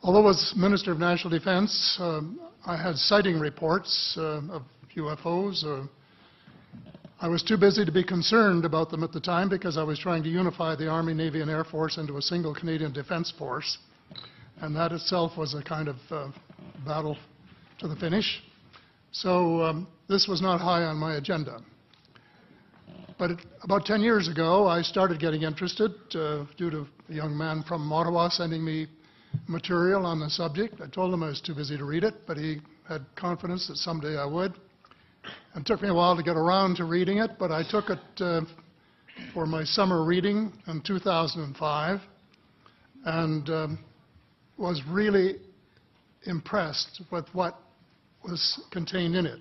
Although as Minister of National Defense, I had sighting reports of UFOs. I was too busy to be concerned about them at the time because I was trying to unify the Army, Navy, and Air Force into a single Canadian Defence Force. And that itself was a kind of battle to the finish. So this was not high on my agenda. But about 10 years ago, I started getting interested due to a young man from Ottawa sending me material on the subject. I told him I was too busy to read it, but he had confidence that someday I would. It took me a while to get around to reading it, but I took it for my summer reading in 2005 and was really impressed with what was contained in it.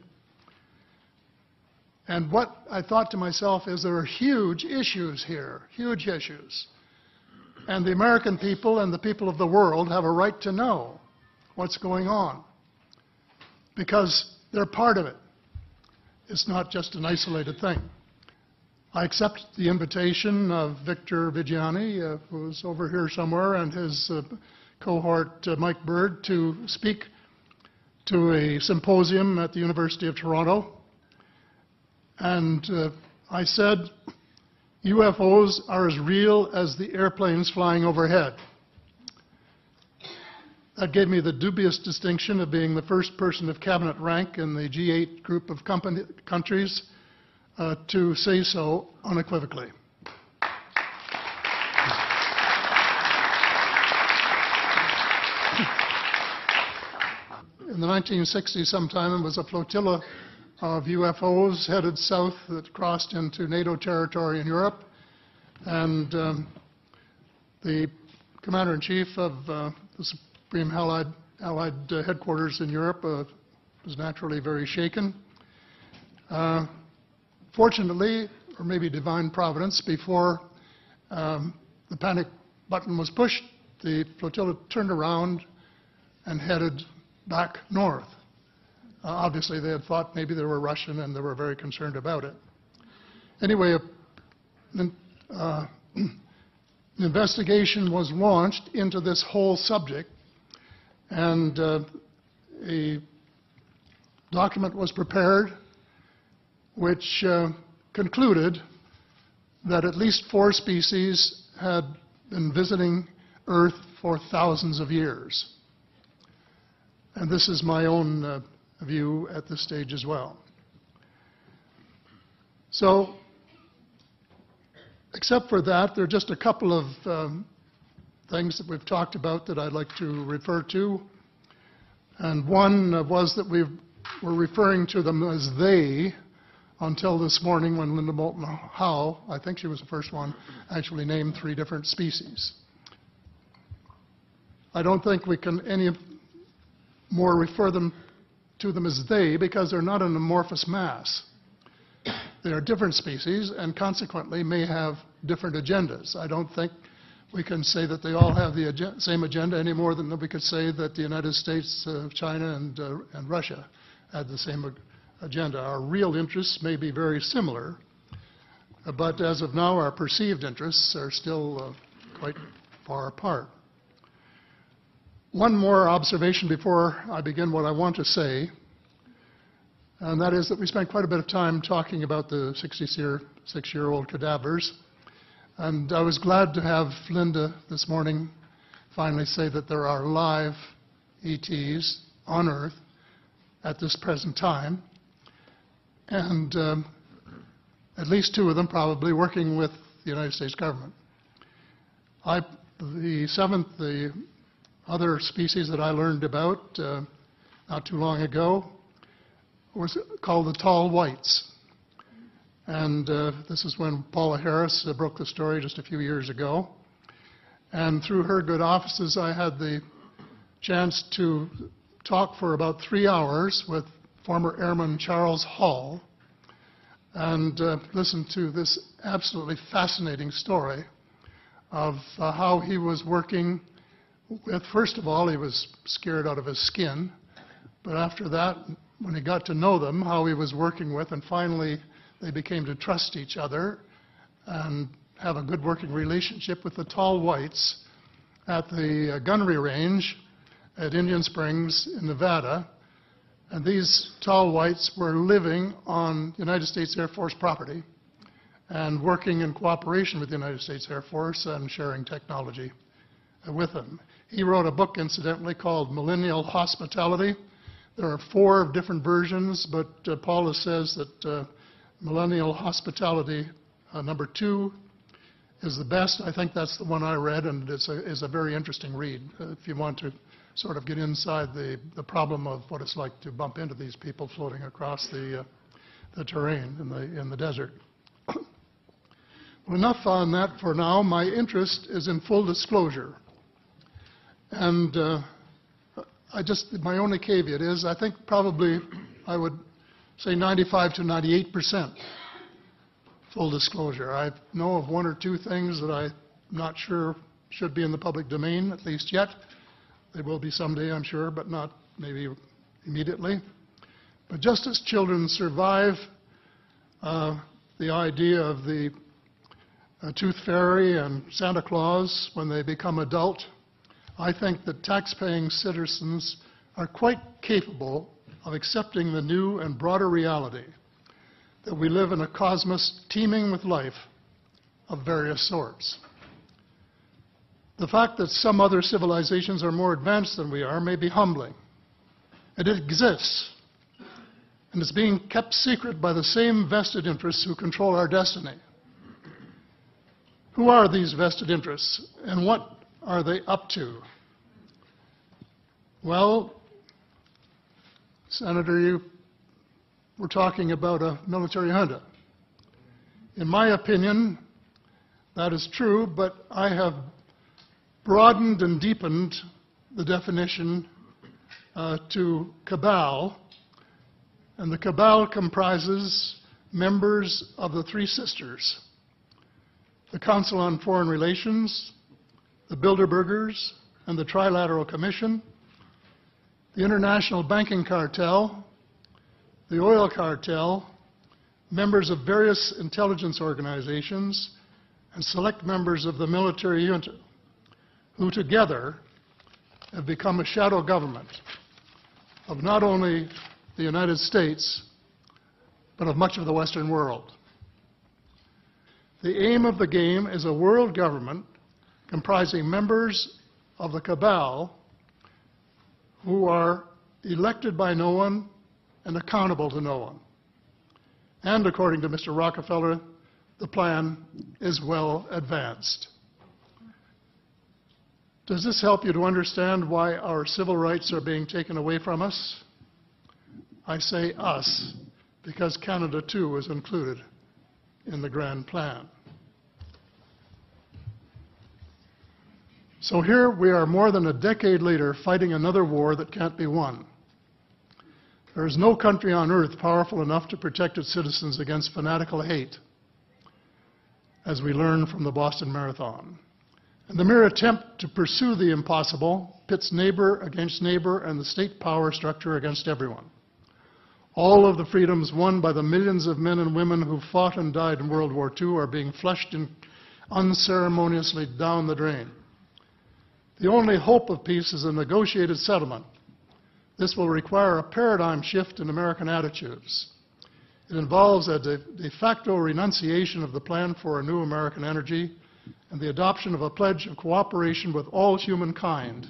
And what I thought to myself is there are huge issues here, huge issues. And the American people and the people of the world have a right to know what's going on because they're part of it. It's not just an isolated thing. I accept the invitation of Victor Vigiani, who's over here somewhere, and his cohort, Mike Bird, to speak to a symposium at the University of Toronto. And I said, UFOs are as real as the airplanes flying overhead. That gave me the dubious distinction of being the first person of cabinet rank in the G8 group of countries to say so unequivocally. In the 1960s sometime, it was a flotilla of UFOs headed south that crossed into NATO territory in Europe. And the Commander-in-Chief of the Supreme Allied Headquarters in Europe was naturally very shaken. Fortunately, or maybe divine providence, before the panic button was pushed, the flotilla turned around and headed back north. Obviously, they had thought maybe they were Russian, and they were very concerned about it. Anyway, an investigation was launched into this whole subject, and a document was prepared which concluded that at least 4 species had been visiting Earth for thousands of years. And this is my own view at this stage as well. So, except for that, there are just a couple of things that we've talked about that I'd like to refer to. And one was that we were referring to them as they until this morning when Linda Moulton Howe, I think she was the first one, actually named 3 different species. I don't think we can any more refer to them as they because they're not an amorphous mass. They are different species and consequently may have different agendas. I don't think we can say that they all have the same agenda any more than we could say that the United States, China, and Russia had the same agenda. Our real interests may be very similar, but as of now, our perceived interests are still quite far apart. One more observation before I begin what I want to say, and that is that we spent quite a bit of time talking about the 66-year-old cadavers, and I was glad to have Linda this morning finally say that there are live ETs on Earth at this present time, and at least 2 of them probably working with the United States government. The other species that I learned about not too long ago was called the tall whites. And this is when Paula Harris broke the story just a few years ago. And through her good offices, I had the chance to talk for about 3 hours with former Airman Charles Hall and listen to this absolutely fascinating story of how he was working with, first of all, he was scared out of his skin, but after that, when he got to know them, how he was working with, and finally they became to trust each other and have a good working relationship with the tall whites at the gunnery range at Indian Springs in Nevada, and these tall whites were living on United States Air Force property and working in cooperation with the United States Air Force and sharing technology with them. He wrote a book, incidentally, called Millennial Hospitality. There are 4 different versions, but Paula says that Millennial Hospitality number 2 is the best. I think that's the one I read, and it's a very interesting read if you want to sort of get inside the problem of what it's like to bump into these people floating across the terrain in the desert. Well, enough on that for now. My interest is in full disclosure. And my only caveat is I think probably I would say 95 to 98% full disclosure. I know of 1 or 2 things that I'm not sure should be in the public domain, at least yet. They will be someday, I'm sure, but not maybe immediately. But just as children survive the idea of the Tooth Fairy and Santa Claus when they become adult, I think that tax-paying citizens are quite capable of accepting the new and broader reality that we live in a cosmos teeming with life of various sorts. The fact that some other civilizations are more advanced than we are may be humbling. And it exists. And it's being kept secret by the same vested interests who control our destiny. Who are these vested interests, and what are they up to? Well, Senator, you were talking about a military junta. In my opinion, that is true, but I have broadened and deepened the definition to cabal, and the cabal comprises members of the 3 sisters: the Council on Foreign Relations, the Bilderbergers, and the Trilateral Commission, the International Banking Cartel, the Oil Cartel, members of various intelligence organizations, and select members of the military junta, who together have become a shadow government of not only the United States, but of much of the Western world. The aim of the game is a world government comprising members of the cabal who are elected by no one and accountable to no one. And according to Mr. Rockefeller, the plan is well advanced. Does this help you to understand why our civil rights are being taken away from us? I say us, because Canada too is included in the grand plan. So here we are more than a decade later fighting another war that can't be won. There is no country on earth powerful enough to protect its citizens against fanatical hate, as we learned from the Boston Marathon. And the mere attempt to pursue the impossible pits neighbor against neighbor and the state power structure against everyone. All of the freedoms won by the millions of men and women who fought and died in World War II are being flushed unceremoniously down the drain. The only hope of peace is a negotiated settlement. This will require a paradigm shift in American attitudes. It involves a de facto renunciation of the plan for a new American energy and the adoption of a pledge of cooperation with all humankind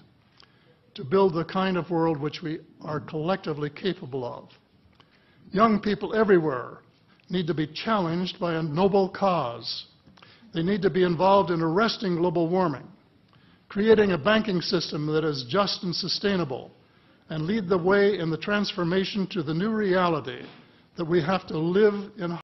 to build the kind of world which we are collectively capable of. Young people everywhere need to be challenged by a noble cause. They need to be involved in arresting global warming, creating a banking system that is just and sustainable, and lead the way in the transformation to the new reality that we have to live in